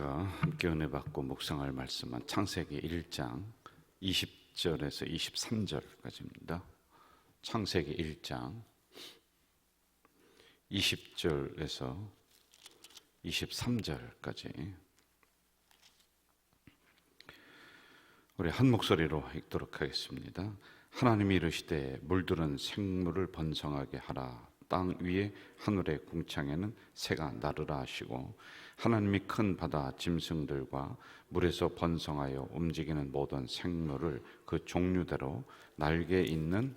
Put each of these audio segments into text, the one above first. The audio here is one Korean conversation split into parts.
우리가 함께 은혜 받고 묵상할 말씀은 창세기 1장 20절에서 23절까지입니다. 창세기 1장 20절에서 23절까지 우리 한 목소리로 읽도록 하겠습니다. 하나님이 이르시되 물들은 생물을 번성하게 하라. 땅 위에 하늘의 궁창에는 새가 나르라 하시고 하나님이 큰 바다 짐승들과 물에서 번성하여 움직이는 모든 생물을 그 종류대로 날개 있는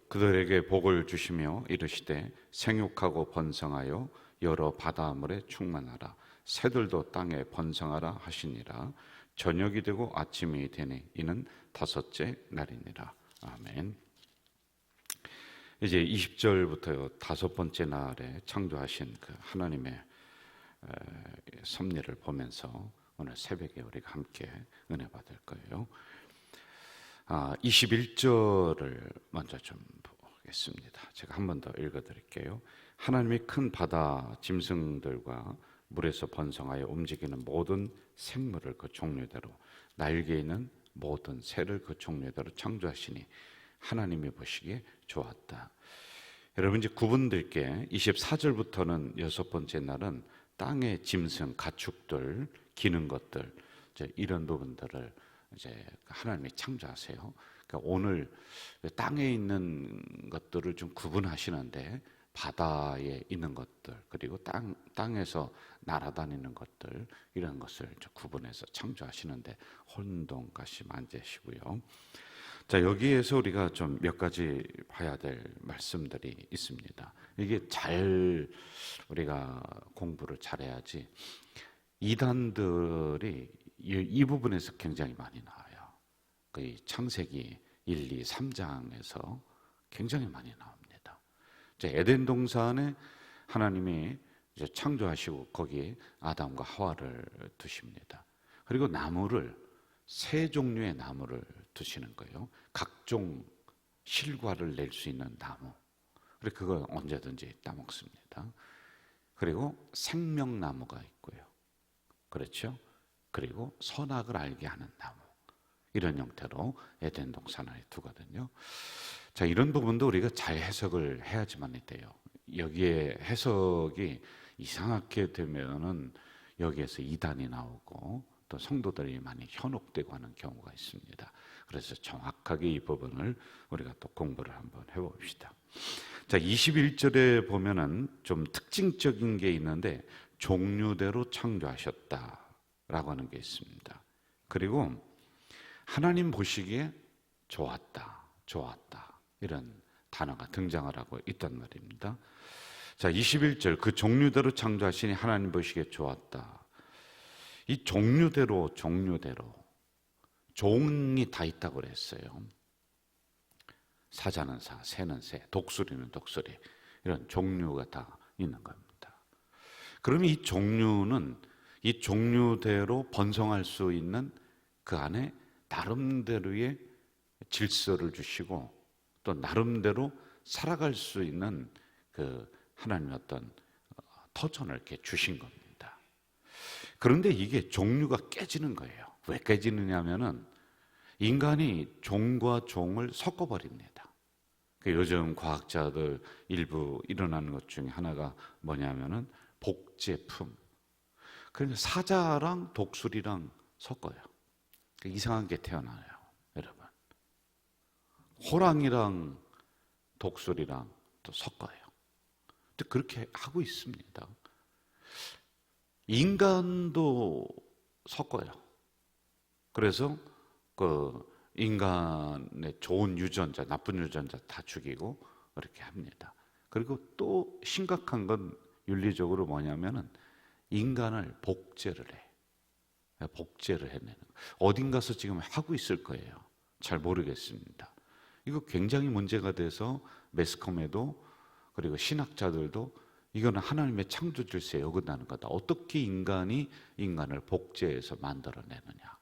그들에게 복을 주시며 이르시되 생육하고 번성하여 여러 바다물에 충만하라. 새들도 땅에 번성하라 하시니라. 저녁이 되고 아침이 되니 이는 다섯째 날이니라. 아멘. 이제 20절부터 다섯 번째 날에 창조하신 그 하나님의 섭리를 보면서 오늘 새벽에 우리가 함께 은혜 받을 거예요. 21절을 먼저 좀 보겠습니다. 제가 한 번 더 읽어드릴게요. 하나님이 큰 바다 짐승들과 물에서 번성하여 움직이는 모든 생물을 그 종류대로 날개 있는 모든 새를 그 종류대로 창조하시니 하나님이 보시기에 좋았다. 여러분 이제 구분들께 24절부터는 여섯 번째 날은 땅의 짐승, 가축들, 기는 것들 이제 이런 부분들을 이제 하나님이 창조하세요. 그러니까 오늘 땅에 있는 것들을 좀 구분하시는데 바다에 있는 것들 그리고 땅에서 날아다니는 것들 이런 것을 구분해서 창조하시는데 혼돈까지 만드시고요. 자, 여기에서 우리가 좀 몇 가지 봐야 될 말씀들이 있습니다. 이게 잘 우리가 공부를 잘해야지 이단들이 이 부분에서 굉장히 많이 나와요. 그 창세기 1, 2, 3장에서 굉장히 많이 나옵니다. 에덴 동산에 하나님이 이제 창조하시고 거기에 아담과 하와를 두십니다. 그리고 나무를 세 종류의 나무를 두시는 거예요. 각종 실과를 낼 수 있는 나무. 그리고 그거 언제든지 따먹습니다. 그리고 생명나무가 있고요. 그렇죠? 그리고 선악을 알게 하는 나무. 이런 형태로 에덴 동산을 두거든요. 자, 이런 부분도 우리가 잘 해석을 해야지만 돼요. 여기에 해석이 이상하게 되면은 여기에서 이단이 나오고 또 성도들이 많이 현혹되고 하는 경우가 있습니다. 그래서 정확하게 이 부분을 우리가 또 공부를 한번 해봅시다. 자, 21절에 보면은 좀 특징적인 게 있는데 종류대로 창조하셨다라고 하는 게 있습니다. 그리고 하나님 보시기에 좋았다, 좋았다. 이런 단어가 등장을 하고 있단 말입니다. 자, 21절 그 종류대로 창조하시니 하나님 보시기에 좋았다. 이 종류대로 종이 다 있다고 그랬어요. 사자는 사, 새는 새, 독수리는 독수리 이런 종류가 다 있는 겁니다. 그러면 이 종류는 이 종류대로 번성할 수 있는 그 안에 나름대로의 질서를 주시고 또 나름대로 살아갈 수 있는 그 하나님의 어떤 터전을 이렇게 주신 겁니다. 그런데 이게 종류가 깨지는 거예요. 왜 깨지느냐면은 인간이 종과 종을 섞어버립니다. 요즘 과학자들 일부 일어나는 것 중에 하나가 뭐냐면은 복제품. 그러니까 사자랑 독수리랑 섞어요. 이상한 게 태어나요, 여러분. 호랑이랑 독수리랑 또 섞어요. 그렇게 하고 있습니다. 인간도 섞어요. 그래서 그 인간의 좋은 유전자, 나쁜 유전자 다 죽이고 이렇게 합니다. 그리고 또 심각한 건 윤리적으로 뭐냐면은 인간을 복제를 해. 복제를 해내는 거. 어딘가서 지금 하고 있을 거예요. 잘 모르겠습니다. 이거 굉장히 문제가 돼서 매스컴에도 그리고 신학자들도 이거는 하나님의 창조 질서에 어긋나는 거다. 어떻게 인간이 인간을 복제해서 만들어내느냐.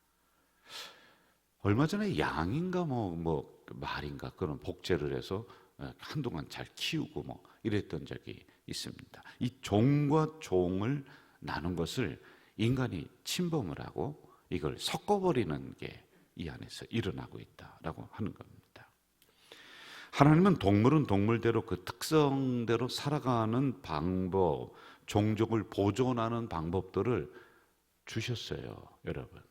얼마 전에 양인가 뭐 말인가 그런 복제를 해서 한동안 잘 키우고 뭐 이랬던 적이 있습니다. 이 종과 종을 나눈 것을 인간이 침범을 하고 이걸 섞어버리는 게 이 안에서 일어나고 있다라고 하는 겁니다. 하나님은 동물은 동물대로 그 특성대로 살아가는 방법, 종족을 보존하는 방법들을 주셨어요, 여러분.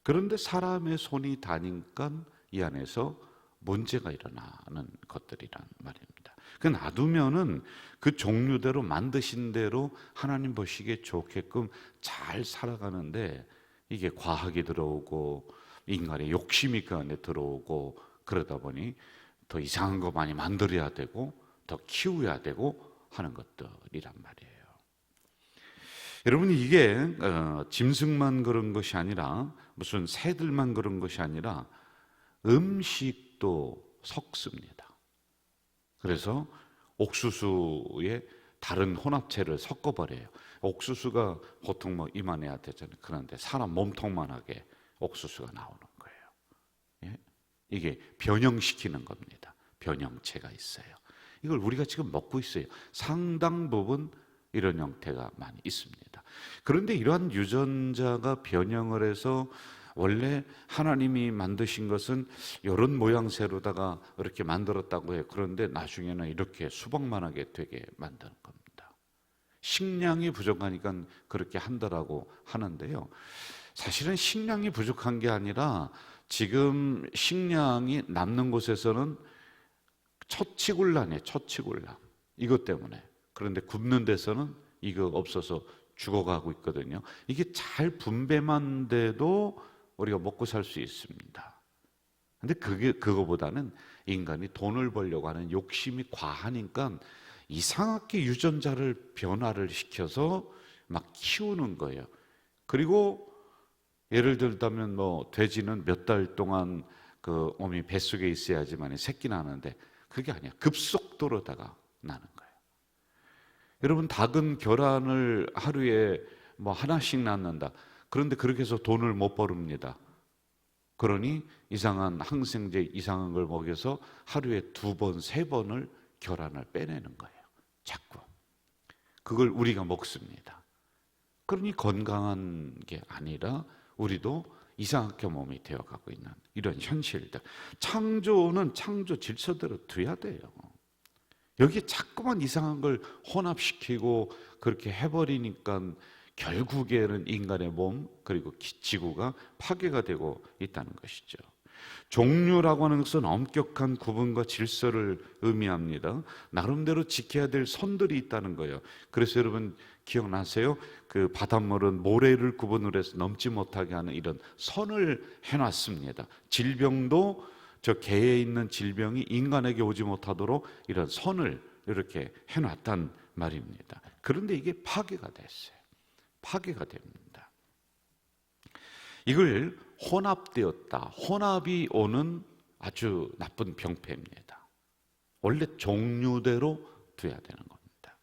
그런데 사람의 손이 닿으니까 이 안에서 문제가 일어나는 것들이란 말입니다. 그 놔두면은 그 종류대로 만드신 대로 하나님 보시기에 좋게끔 잘 살아가는데 이게 과학이 들어오고 인간의 욕심이 그 안에 들어오고 그러다 보니 더 이상한 거 많이 만들어야 되고 더 키워야 되고 하는 것들이란 말이에요. 여러분, 이게 짐승만 그런 것이 아니라 무슨 새들만 그런 것이 아니라 음식도 섞습니다. 그래서 옥수수에 다른 혼합체를 섞어버려요. 옥수수가 보통 뭐 이만해야 되잖아요. 그런데 사람 몸통만하게 옥수수가 나오는 거예요. 예? 이게 변형시키는 겁니다. 변형체가 있어요. 이걸 우리가 지금 먹고 있어요. 상당 부분 이런 형태가 많이 있습니다. 그런데 이러한 유전자가 변형을 해서 원래 하나님이 만드신 것은 이런 모양새로다가 이렇게 만들었다고 해요. 그런데 나중에는 이렇게 수박만하게 되게 만드는 겁니다. 식량이 부족하니까 그렇게 한다라고 하는데요. 사실은 식량이 부족한 게 아니라 지금 식량이 남는 곳에서는 처치곤란이에요. 처치곤란. 이것 때문에. 그런데 굽는 데서는 이거 없어서 죽어가고 있거든요. 이게 잘 분배만 돼도 우리가 먹고 살 수 있습니다. 근데 그거보다는 인간이 돈을 벌려고 하는 욕심이 과하니까 이상하게 유전자를 변화를 시켜서 막 키우는 거예요. 그리고 예를 들자면 뭐 돼지는 몇 달 동안 그 어미 뱃속에 있어야지만 새끼 나는데 그게 아니야. 급속도로다가 나는 거예요. 여러분, 닭은 계란을 하루에 뭐 하나씩 낳는다. 그런데 그렇게 해서 돈을 못 벌습니다. 그러니 이상한 항생제 이상한 걸 먹여서 하루에 2번, 3번을 계란을 빼내는 거예요. 자꾸. 그걸 우리가 먹습니다. 그러니 건강한 게 아니라 우리도 이상하게 몸이 되어가고 있는 이런 현실들. 창조는 창조 질서대로 둬야 돼요. 여기에 자꾸만 이상한 걸 혼합시키고 그렇게 해버리니까 결국에는 인간의 몸 그리고 지구가 파괴가 되고 있다는 것이죠. 종류라고 하는 것은 엄격한 구분과 질서를 의미합니다. 나름대로 지켜야 될 선들이 있다는 거예요. 그래서 여러분 기억나세요? 그 바닷물은 모래를 구분을 해서 넘지 못하게 하는 이런 선을 해놨습니다. 질병도 저 개에 있는 질병이 인간에게 오지 못하도록 이런 선을 이렇게 해놨단 말입니다. 그런데 이게 파괴가 됐어요. 파괴가 됩니다. 이걸 혼합되었다. 혼합이 오는 아주 나쁜 병폐입니다. 원래 종류대로 둬야 되는 겁니다.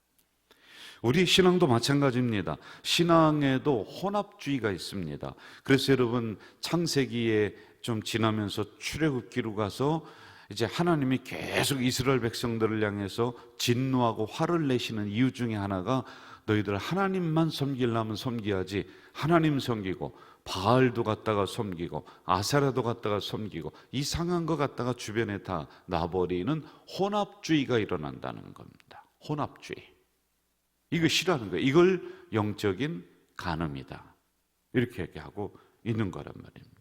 우리 신앙도 마찬가지입니다. 신앙에도 혼합주의가 있습니다. 그래서 여러분 창세기에 좀 지나면서 출애굽기로 가서 이제 하나님이 계속 이스라엘 백성들을 향해서 진노하고 화를 내시는 이유 중에 하나가 너희들 하나님만 섬기려면 섬겨야지 하나님 섬기고 바알도 갖다가 섬기고 아세라도 갖다가 섬기고 이상한 거 갖다가 주변에 다 놔버리는 혼합주의가 일어난다는 겁니다. 혼합주의. 이거 싫어하는 거예요. 이걸 영적인 간음이다. 이렇게 얘기하고 있는 거란 말입니다.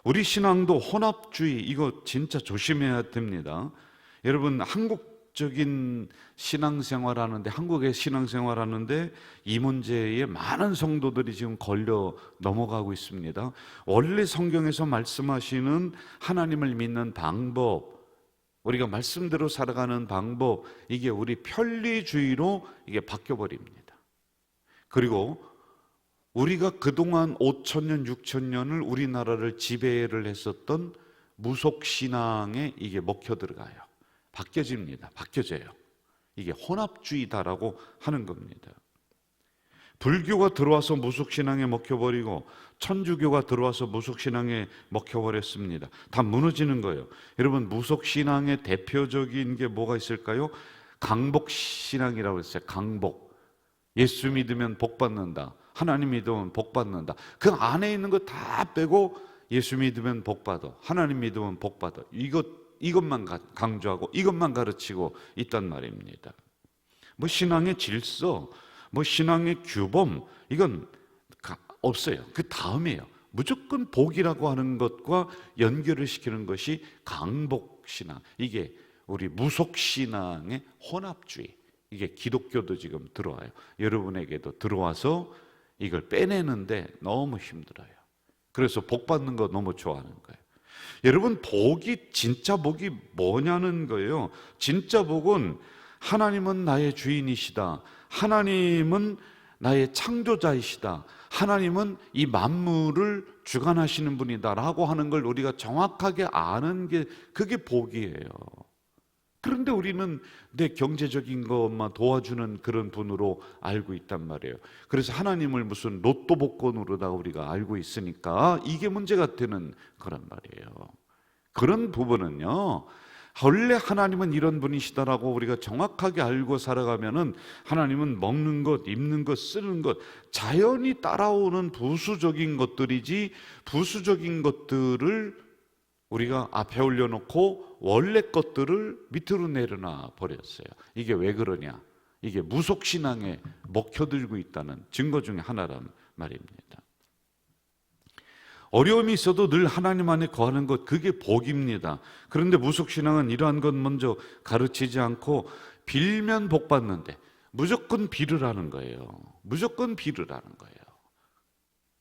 우리 신앙도 혼합주의 이거 진짜 조심해야 됩니다. 여러분 한국적인 신앙생활 하는데 한국의 신앙생활 하는데 이 문제에 많은 성도들이 지금 걸려 넘어가고 있습니다. 원래 성경에서 말씀하시는 하나님을 믿는 방법 우리가 말씀대로 살아가는 방법 이게 우리 편리주의로 이게 바뀌어버립니다. 그리고 우리가 그동안 5,000년, 6,000년을 우리나라를 지배를 했었던 무속신앙에 이게 먹혀 들어가요. 바뀌어집니다. 바뀌어져요. 이게 혼합주의다라고 하는 겁니다. 불교가 들어와서 무속신앙에 먹혀버리고 천주교가 들어와서 무속신앙에 먹혀버렸습니다. 다 무너지는 거예요. 여러분, 무속신앙의 대표적인 게 뭐가 있을까요? 강복신앙이라고 했어요. 강복. 예수 믿으면 복 받는다. 하나님 믿으면 복 받는다. 그 안에 있는 거 다 빼고 예수 믿으면 복 받아. 하나님 믿으면 복 받아. 이것만 강조하고 이것만 가르치고 있단 말입니다. 뭐 신앙의 질서, 뭐 신앙의 규범, 이건 없어요. 그 다음이에요. 무조건 복이라고 하는 것과 연결을 시키는 것이 강복신앙. 이게 우리 무속신앙의 혼합주의. 이게 기독교도 지금 들어와요. 여러분에게도 들어와서 이걸 빼내는데 너무 힘들어요. 그래서 복 받는 거 너무 좋아하는 거예요. 여러분, 복이, 진짜 복이 뭐냐는 거예요. 진짜 복은 하나님은 나의 주인이시다. 하나님은 나의 창조자이시다. 하나님은 이 만물을 주관하시는 분이다라고 하는 걸 우리가 정확하게 아는 게 그게 복이에요. 그런데 우리는 내 경제적인 것만 도와주는 그런 분으로 알고 있단 말이에요. 그래서 하나님을 무슨 로또 복권으로다 우리가 알고 있으니까 이게 문제가 되는 그런 말이에요. 그런 부분은요, 원래 하나님은 이런 분이시다라고 우리가 정확하게 알고 살아가면은 하나님은 먹는 것, 입는 것, 쓰는 것, 자연이 따라오는 부수적인 것들이지, 부수적인 것들을 우리가 앞에 올려놓고 원래 것들을 밑으로 내려놔 버렸어요. 이게 왜 그러냐? 이게 무속신앙에 먹혀들고 있다는 증거 중에 하나란 말입니다. 어려움이 있어도 늘 하나님 안에 거하는 것, 그게 복입니다. 그런데 무속신앙은 이러한 것 먼저 가르치지 않고 빌면 복 받는데 무조건 빌으라는 거예요. 무조건 빌으라는 거예요.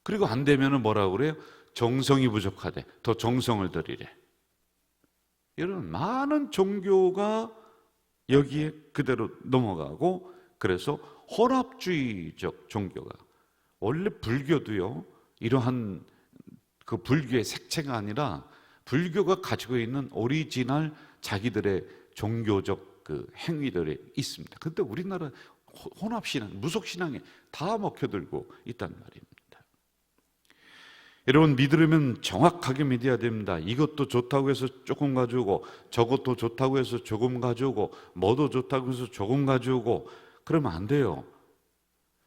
그리고 안 되면은 뭐라고 그래요? 정성이 부족하대. 더 정성을 들이래. 이런 많은 종교가 여기에 그대로 넘어가고, 그래서 혼합주의적 종교가, 원래 불교도요, 이러한 그 불교의 색채가 아니라 불교가 가지고 있는 오리지널 자기들의 종교적 그 행위들이 있습니다. 그런데 우리나라 혼합신앙, 무속신앙에 다 먹혀들고 있단 말입니다. 여러분, 믿으려면 정확하게 믿어야 됩니다. 이것도 좋다고 해서 조금 가져오고, 저것도 좋다고 해서 조금 가져오고, 뭐도 좋다고 해서 조금 가져오고, 그러면 안 돼요.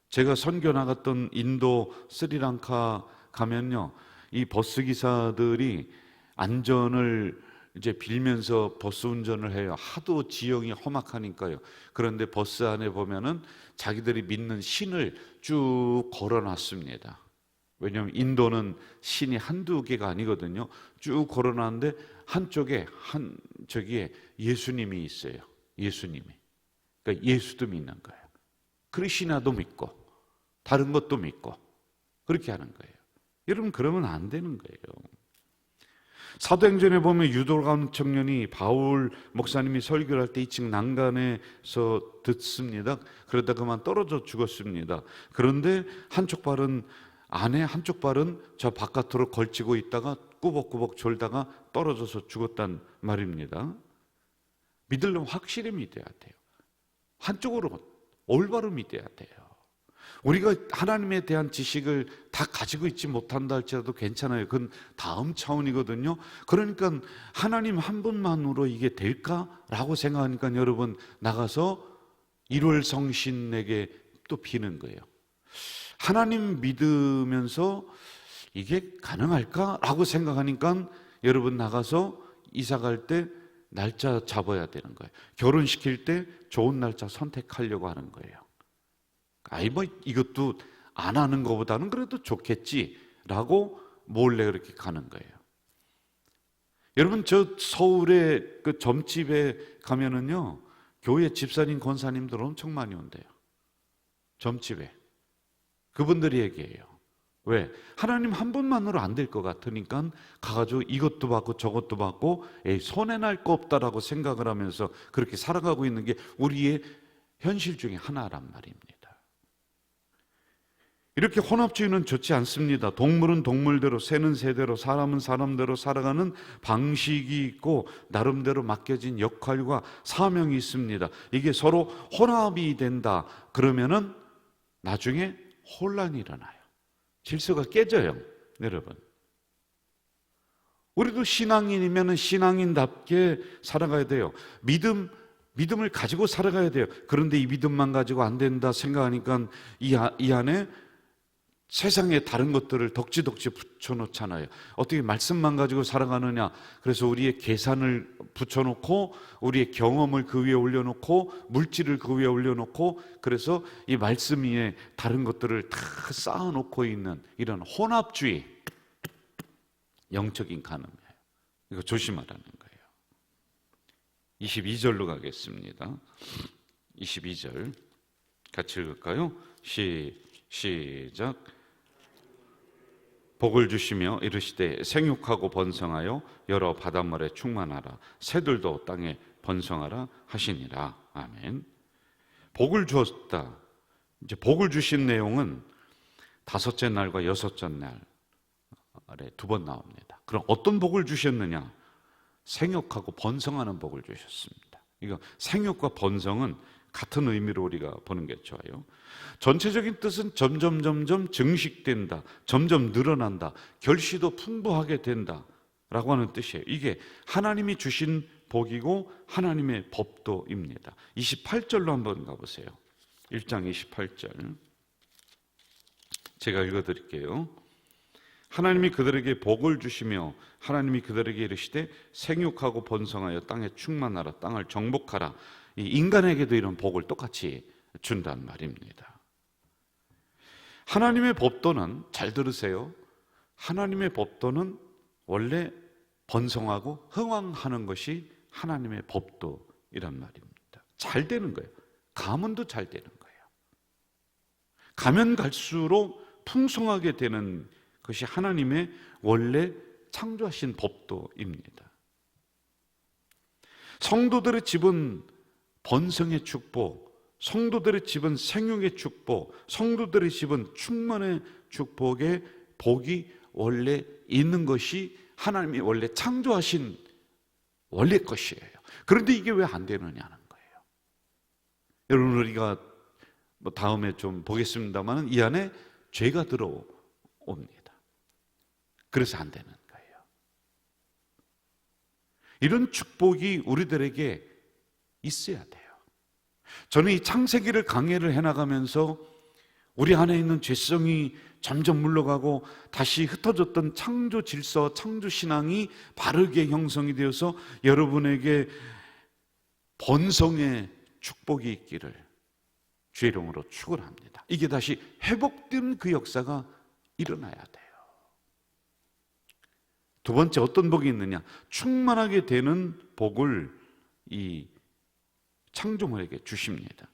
제가 선교 나갔던 인도, 스리랑카 가면요, 이 버스 기사들이 안전을 이제 빌면서 버스 운전을 해요. 하도 지형이 험악하니까요. 그런데 버스 안에 보면은 자기들이 믿는 신을 쭉 걸어놨습니다. 왜냐하면 인도는 신이 한두 개가 아니거든요. 쭉 걸어놨는데 한쪽에 저기에 예수님이 있어요. 예수님이. 그러니까 예수도 믿는 거예요. 크리스나도 믿고 다른 것도 믿고 그렇게 하는 거예요. 여러분, 그러면 안 되는 거예요. 사도행전에 보면 유도간 청년이 바울 목사님이 설교를 할 때 2층 난간에서 듣습니다. 그러다 그만 떨어져 죽었습니다. 그런데 한쪽 발은 안에, 한쪽 발은 저 바깥으로 걸치고 있다가 꾸벅꾸벅 졸다가 떨어져서 죽었단 말입니다. 믿으려면 확실히 믿어야 돼요. 한쪽으로 올바로 믿어야 돼요. 우리가 하나님에 대한 지식을 다 가지고 있지 못한다 할지라도 괜찮아요. 그건 다음 차원이거든요. 그러니까 하나님 한 분만으로 이게 될까라고 생각하니까 여러분, 나가서 일월성신에게 또 비는 거예요. 하나님 믿으면서 이게 가능할까라고 생각하니까 여러분, 나가서 이사 갈 때 날짜 잡아야 되는 거예요. 결혼시킬 때 좋은 날짜 선택하려고 하는 거예요. 아이 뭐 이것도 안 하는 것보다는 그래도 좋겠지라고 몰래 그렇게 가는 거예요. 여러분, 저 서울의 그 점집에 가면은요, 교회 집사님, 권사님들 엄청 많이 온대요. 점집에. 그분들이 얘기해요. 왜? 하나님 한 분만으로 안 될 것 같으니까 가가지고 이것도 받고 저것도 받고, 에이, 손해날 거 없다라고 생각을 하면서 그렇게 살아가고 있는 게 우리의 현실 중에 하나란 말입니다. 이렇게 혼합주의는 좋지 않습니다. 동물은 동물대로, 새는 새대로, 사람은 사람대로 살아가는 방식이 있고 나름대로 맡겨진 역할과 사명이 있습니다. 이게 서로 혼합이 된다 그러면은 나중에 혼란이 일어나요. 질서가 깨져요. 여러분, 우리도 신앙인이면 신앙인답게 살아가야 돼요. 믿음을 가지고 살아가야 돼요. 그런데 이 믿음만 가지고 안 된다 생각하니까 이 안에 세상에 다른 것들을 덕지덕지 붙여놓잖아요. 어떻게 말씀만 가지고 살아가느냐. 그래서 우리의 계산을 붙여놓고 우리의 경험을 그 위에 올려놓고 물질을 그 위에 올려놓고 그래서 이 말씀 위에 다른 것들을 다 쌓아놓고 있는 이런 혼합주의, 영적인 간음이에요. 이거 조심하라는 거예요. 22절로 가겠습니다. 22절 같이 읽을까요? 시작. 복을 주시며 이르시되 생육하고 번성하여 여러 바닷물에 충만하라. 새들도 땅에 번성하라 하시니라. 아멘. 복을 주었다. 이제 복을 주신 내용은 다섯째 날과 여섯째 날에 두 번 나옵니다. 그럼 어떤 복을 주셨느냐? 생육하고 번성하는 복을 주셨습니다. 이거 생육과 번성은 같은 의미로 우리가 보는 게 좋아요. 전체적인 뜻은 점점 증식된다, 점점 늘어난다, 결실도 풍부하게 된다 라고 하는 뜻이에요. 이게 하나님이 주신 복이고 하나님의 법도입니다. 28절로 한번 가보세요. 1장 28절 제가 읽어드릴게요. 하나님이 그들에게 복을 주시며 하나님이 그들에게 이르시되 생육하고 번성하여 땅에 충만하라. 땅을 정복하라. 이 인간에게도 이런 복을 똑같이 준단 말입니다. 하나님의 법도는, 잘 들으세요, 하나님의 법도는 원래 번성하고 흥왕하는 것이 하나님의 법도이란 말입니다. 잘 되는 거예요. 가문도 잘 되는 거예요. 가면 갈수록 풍성하게 되는 것이 하나님의 원래 창조하신 법도입니다. 성도들의 집은 번성의 축복, 성도들의 집은 생육의 축복, 성도들의 집은 충만의 축복의 복이 원래 있는 것이 하나님이 원래 창조하신 원래 것이에요. 그런데 이게 왜 안 되느냐는 거예요. 여러분, 우리가 다음에 좀 보겠습니다만 이 안에 죄가 들어옵니다. 그래서 안 되는 거예요. 이런 축복이 우리들에게 있어야 돼요. 저는 이 창세기를 강해를 해나가면서 우리 안에 있는 죄성이 점점 물러가고 다시 흩어졌던 창조 질서, 창조 신앙이 바르게 형성이 되어서 여러분에게 번성의 축복이 있기를 주의 이름으로 축원합니다. 이게 다시 회복된 그 역사가 일어나야 돼요. 두 번째, 어떤 복이 있느냐? 충만하게 되는 복을 이 창조물에게 주십니다.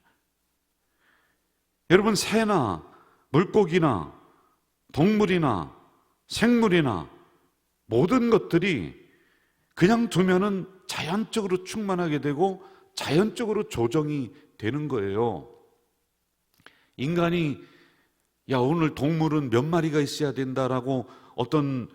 여러분, 새나 물고기나 동물이나 생물이나 모든 것들이 그냥 두면은 자연적으로 충만하게 되고 자연적으로 조정이 되는 거예요. 인간이 야, 오늘 동물은 몇 마리가 있어야 된다라고 어떤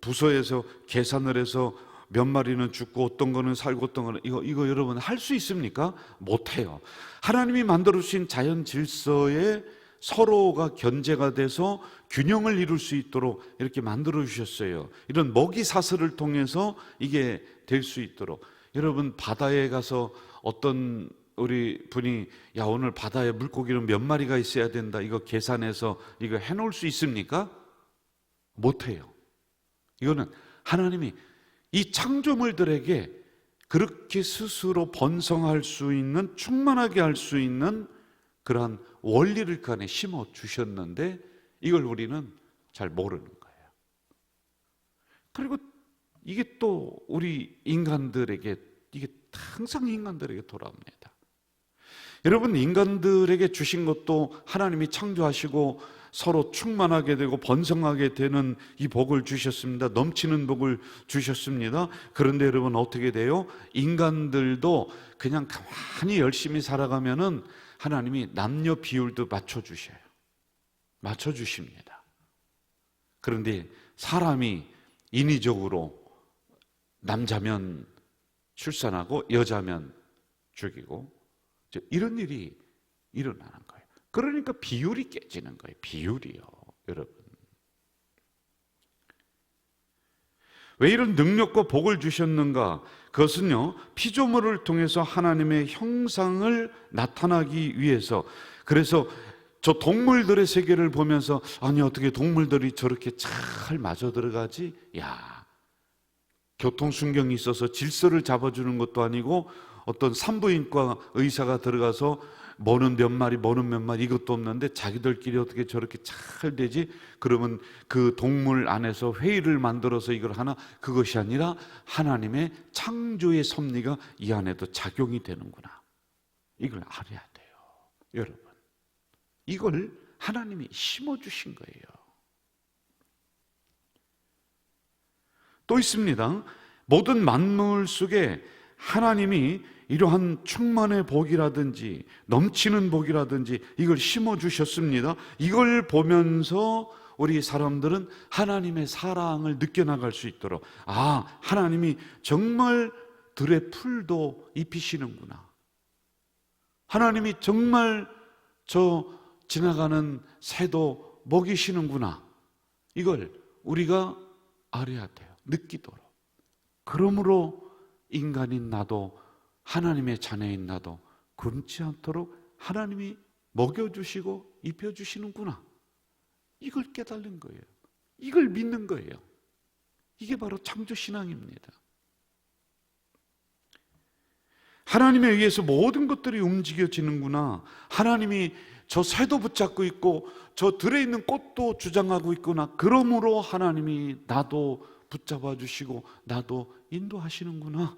부서에서 계산을 해서 몇 마리는 죽고 어떤 거는 살고 어떤 거는 이거 여러분 할 수 있습니까? 못해요. 하나님이 만들어 주신 자연 질서에 서로가 견제가 돼서 균형을 이룰 수 있도록 이렇게 만들어 주셨어요. 이런 먹이 사슬을 통해서 이게 될 수 있도록. 여러분, 바다에 가서 어떤 우리 분이 야, 오늘 바다에 물고기는 몇 마리가 있어야 된다, 이거 계산해서 이거 해놓을 수 있습니까? 못해요. 이거는 하나님이 이 창조물들에게 그렇게 스스로 번성할 수 있는, 충만하게 할 수 있는 그러한 원리를 그 안에 심어 주셨는데 이걸 우리는 잘 모르는 거예요. 그리고 이게 또 우리 인간들에게, 이게 항상 인간들에게 돌아옵니다. 여러분, 인간들에게 주신 것도 하나님이 창조하시고 서로 충만하게 되고 번성하게 되는 이 복을 주셨습니다. 넘치는 복을 주셨습니다. 그런데 여러분, 어떻게 돼요? 인간들도 그냥 가만히 열심히 살아가면은 하나님이 남녀 비율도 맞춰주셔요. 맞춰주십니다. 그런데 사람이 인위적으로 남자면 출산하고 여자면 죽이고 이런 일이 일어나는 거예요. 그러니까 비율이 깨지는 거예요. 비율이요, 여러분. 왜 이런 능력과 복을 주셨는가? 그것은요, 피조물을 통해서 하나님의 형상을 나타나기 위해서. 그래서 저 동물들의 세계를 보면서, 아니 어떻게 동물들이 저렇게 잘 맞아 들어가지? 야, 교통순경이 있어서 질서를 잡아주는 것도 아니고 어떤 산부인과 의사가 들어가서 뭐는 몇 마리 뭐는 몇 마리 이것도 없는데 자기들끼리 어떻게 저렇게 잘 되지? 그러면 그 동물 안에서 회의를 만들어서 이걸 하나? 그것이 아니라 하나님의 창조의 섭리가 이 안에도 작용이 되는구나. 이걸 알아야 돼요, 여러분. 이걸 하나님이 심어주신 거예요. 또 있습니다. 모든 만물 속에 하나님이 이러한 충만의 복이라든지 넘치는 복이라든지 이걸 심어주셨습니다. 이걸 보면서 우리 사람들은 하나님의 사랑을 느껴나갈 수 있도록, 아, 하나님이 정말 들의 풀도 입히시는구나, 하나님이 정말 저 지나가는 새도 먹이시는구나, 이걸 우리가 알아야 돼요. 느끼도록. 그러므로 인간인 나도, 하나님의 자녀인 나도 굶지 않도록 하나님이 먹여주시고 입혀주시는구나, 이걸 깨달는 거예요. 이걸 믿는 거예요. 이게 바로 창조신앙입니다. 하나님에 의해서 모든 것들이 움직여지는구나, 하나님이 저 새도 붙잡고 있고 저 들에 있는 꽃도 주장하고 있구나, 그러므로 하나님이 나도 붙잡아 주시고 나도 인도하시는구나,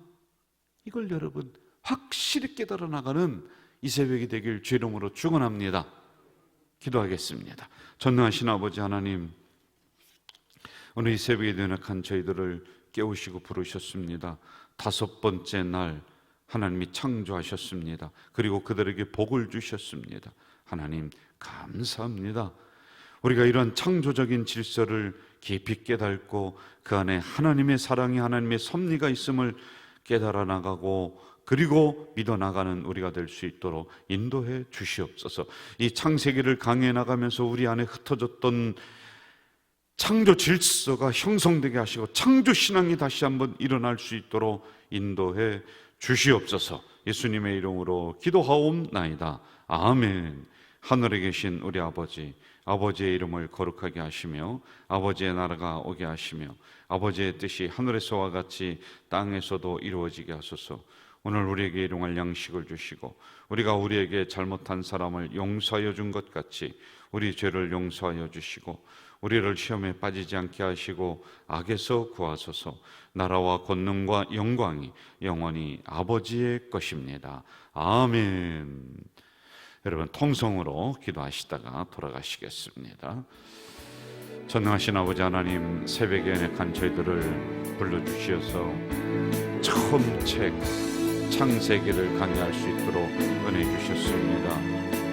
이걸 여러분 확실히 깨달아 나가는 이 새벽이 되길 주의 이름으로 축원합니다. 기도하겠습니다. 전능하신 아버지 하나님, 오늘 이 새벽에 연약한 저희들을 깨우시고 부르셨습니다. 5번째 날 하나님이 창조하셨습니다. 그리고 그들에게 복을 주셨습니다. 하나님 감사합니다. 우리가 이런 창조적인 질서를 깊이 깨닫고 그 안에 하나님의 사랑이, 하나님의 섭리가 있음을 깨달아 나가고 그리고 믿어 나가는 우리가 될 수 있도록 인도해 주시옵소서. 이 창세기를 강해 나가면서 우리 안에 흩어졌던 창조 질서가 형성되게 하시고 창조 신앙이 다시 한번 일어날 수 있도록 인도해 주시옵소서. 예수님의 이름으로 기도하옵나이다. 아멘. 하늘에 계신 우리 아버지, 아버지의 이름을 거룩하게 하시며 아버지의 나라가 오게 하시며 아버지의 뜻이 하늘에서와 같이 땅에서도 이루어지게 하소서. 오늘 우리에게 일용할 양식을 주시고 우리가 우리에게 잘못한 사람을 용서하여 준 것 같이 우리 죄를 용서하여 주시고 우리를 시험에 빠지지 않게 하시고 악에서 구하소서. 나라와 권능과 영광이 영원히 아버지의 것입니다. 아멘. 여러분 통성으로 기도하시다가 돌아가시겠습니다. 전능하신 아버지 하나님, 새벽에 연약한 저희들을 불러주시어서 처음 책 창세기를 강의할 수 있도록 은혜 주셨습니다.